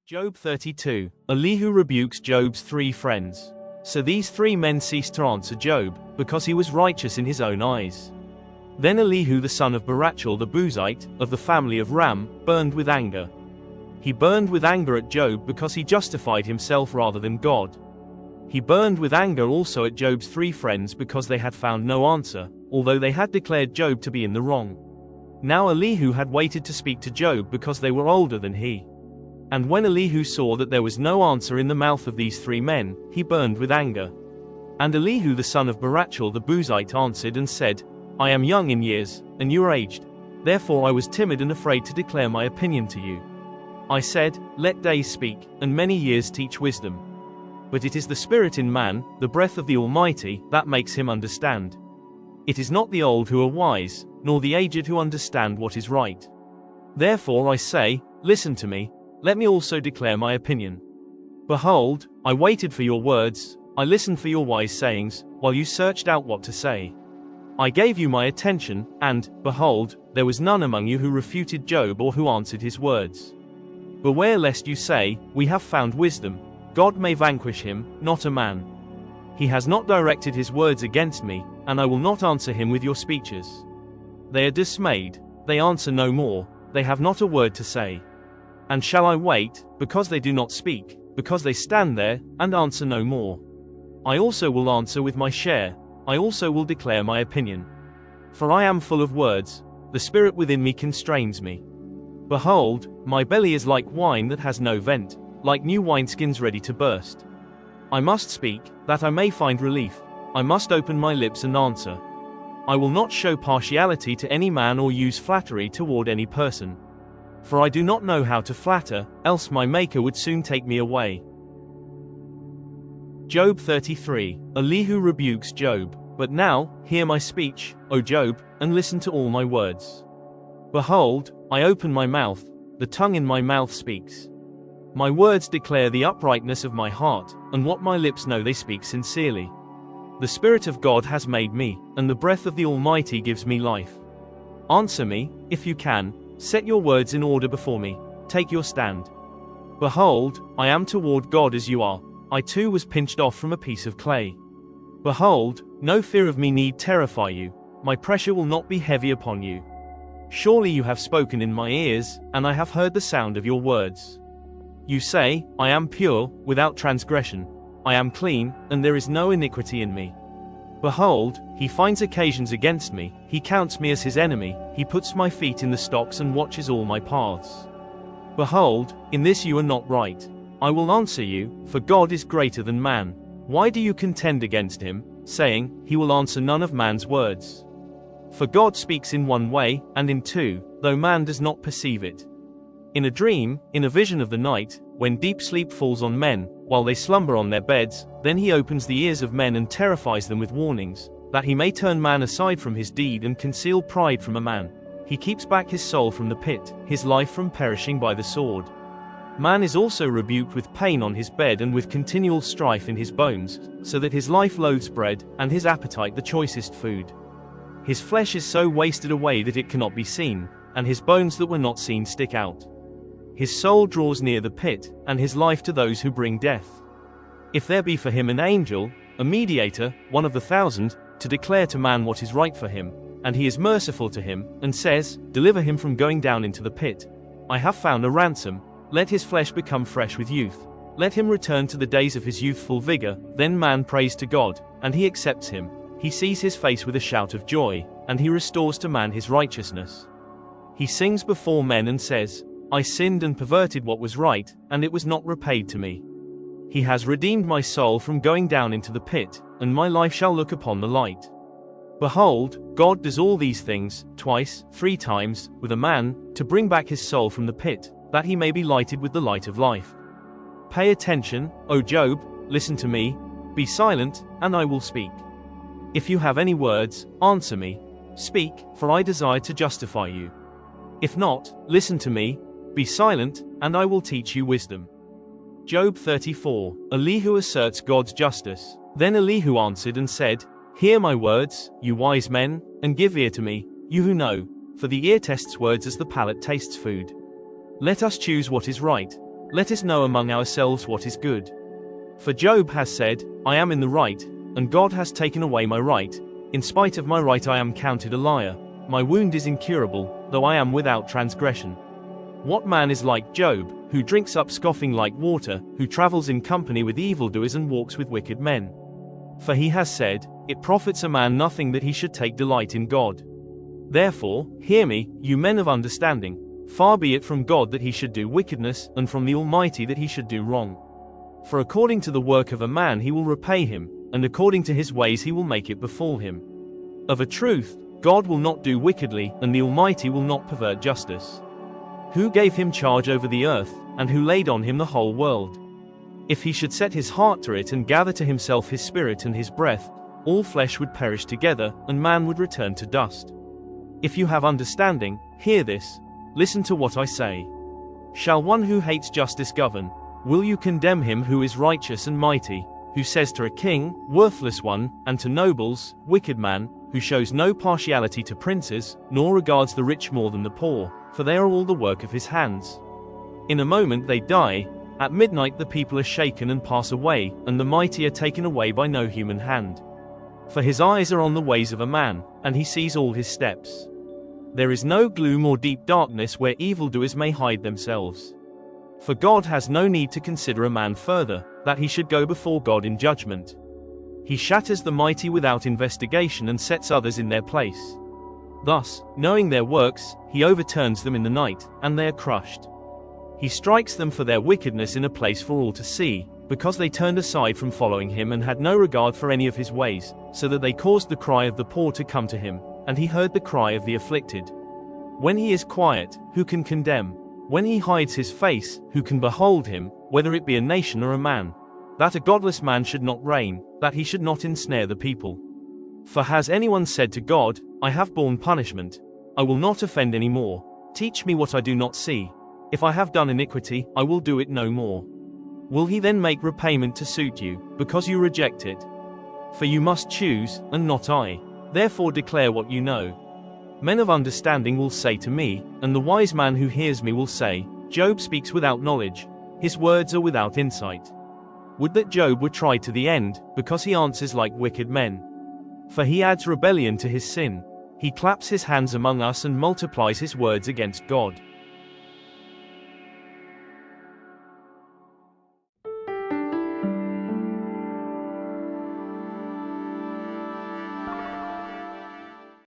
Job 32. Elihu rebukes Job's 3 friends. So these 3 men ceased to answer Job, because he was righteous in his own eyes. Then Elihu the son of Barachel the Buzite, of the family of Ram, burned with anger. He burned with anger at Job because he justified himself rather than God. He burned with anger also at Job's 3 friends because they had found no answer, although they had declared Job to be in the wrong. Now Elihu had waited to speak to Job because they were older than he. And when Elihu saw that there was no answer in the mouth of these 3 men, he burned with anger. And Elihu the son of Barachel the Buzite answered and said, I am young in years, and you are aged. Therefore I was timid and afraid to declare my opinion to you. I said, let days speak, and many years teach wisdom. But it is the spirit in man, the breath of the Almighty, that makes him understand. It is not the old who are wise, nor the aged who understand what is right. Therefore I say, listen to me, let me also declare my opinion. Behold, I waited for your words, I listened for your wise sayings, while you searched out what to say. I gave you my attention, and, behold, there was none among you who refuted Job or who answered his words. Beware lest you say, we have found wisdom, God may vanquish him, not a man. He has not directed his words against me, and I will not answer him with your speeches. They are dismayed, they answer no more, they have not a word to say. And shall I wait, because they do not speak, because they stand there, and answer no more? I also will answer with my share, I also will declare my opinion. For I am full of words, the spirit within me constrains me. Behold, my belly is like wine that has no vent, like new wineskins ready to burst. I must speak, that I may find relief, I must open my lips and answer. I will not show partiality to any man or use flattery toward any person. For I do not know how to flatter, else my Maker would soon take me away. Job 33. Elihu rebukes Job. But now, hear my speech, O Job, and listen to all my words. Behold, I open my mouth, the tongue in my mouth speaks. My words declare the uprightness of my heart, and what my lips know they speak sincerely. The Spirit of God has made me, and the breath of the Almighty gives me life. Answer me, if you can. Set your words in order before me, take your stand. Behold, I am toward God as you are, I too was pinched off from a piece of clay. Behold, no fear of me need terrify you, my pressure will not be heavy upon you. Surely you have spoken in my ears, and I have heard the sound of your words. You say, I am pure, without transgression, I am clean, and there is no iniquity in me. Behold, he finds occasions against me, he counts me as his enemy, he puts my feet in the stocks and watches all my paths. Behold, in this you are not right. I will answer you, for God is greater than man. Why do you contend against him, saying, he will answer none of man's words? For God speaks in one way, and in 2, though man does not perceive it. In a dream, in a vision of the night, when deep sleep falls on men, while they slumber on their beds, then he opens the ears of men and terrifies them with warnings, that he may turn man aside from his deed and conceal pride from a man. He keeps back his soul from the pit, his life from perishing by the sword. Man is also rebuked with pain on his bed and with continual strife in his bones, so that his life loathes bread, and his appetite the choicest food. His flesh is so wasted away that it cannot be seen, and his bones that were not seen stick out. His soul draws near the pit, and his life to those who bring death. If there be for him an angel, a mediator, one of the 1,000, to declare to man what is right for him, and he is merciful to him, and says, deliver him from going down into the pit. I have found a ransom, let his flesh become fresh with youth. Let him return to the days of his youthful vigor, then man prays to God, and he accepts him. He sees his face with a shout of joy, and he restores to man his righteousness. He sings before men and says, I sinned and perverted what was right, and it was not repaid to me. He has redeemed my soul from going down into the pit, and my life shall look upon the light. Behold, God does all these things, 2, 3 times, with a man, to bring back his soul from the pit, that he may be lighted with the light of life. Pay attention, O Job, listen to me, be silent, and I will speak. If you have any words, answer me. Speak, for I desire to justify you. If not, listen to me, be silent, and I will teach you wisdom. Job 34. Elihu asserts God's justice. Then Elihu answered and said, hear my words, you wise men, and give ear to me, you who know, for the ear tests words as the palate tastes food. Let us choose what is right. let us know among ourselves what is good. For Job has said, I am in the right, and God has taken away my right. In spite of my right I am counted a liar. My wound is incurable, though I am without transgression. What man is like Job, who drinks up scoffing like water, who travels in company with evildoers and walks with wicked men? For he has said, it profits a man nothing that he should take delight in God. Therefore, hear me, you men of understanding. Far be it from God that he should do wickedness, and from the Almighty that he should do wrong. For according to the work of a man he will repay him, and according to his ways he will make it befall him. Of a truth, God will not do wickedly, and the Almighty will not pervert justice. Who gave him charge over the earth, and who laid on him the whole world? If he should set his heart to it and gather to himself his spirit and his breath, all flesh would perish together, and man would return to dust. If you have understanding, hear this, listen to what I say. Shall one who hates justice govern? Will you condemn him who is righteous and mighty, who says to a king, worthless one, and to nobles, wicked man, who shows no partiality to princes, nor regards the rich more than the poor, for they are all the work of his hands. In a moment they die, at midnight the people are shaken and pass away, and the mighty are taken away by no human hand. For his eyes are on the ways of a man, and he sees all his steps. There is no gloom or deep darkness where evildoers may hide themselves. For God has no need to consider a man further, that he should go before God in judgment. He shatters the mighty without investigation and sets others in their place. Thus, knowing their works, he overturns them in the night, and they are crushed. He strikes them for their wickedness in a place for all to see, because they turned aside from following him and had no regard for any of his ways, so that they caused the cry of the poor to come to him, and he heard the cry of the afflicted. When he is quiet, who can condemn? When he hides his face, who can behold him, whether it be a nation or a man? That a godless man should not reign, that he should not ensnare the people. For has anyone said to God, I have borne punishment, I will not offend any more. Teach me what I do not see. If I have done iniquity, I will do it no more. Will he then make repayment to suit you, because you reject it? For you must choose, and not I. Therefore declare what you know. Men of understanding will say to me, and the wise man who hears me will say, Job speaks without knowledge, his words are without insight. Would that Job were tried to the end, because he answers like wicked men. For he adds rebellion to his sin. He claps his hands among us and multiplies his words against God.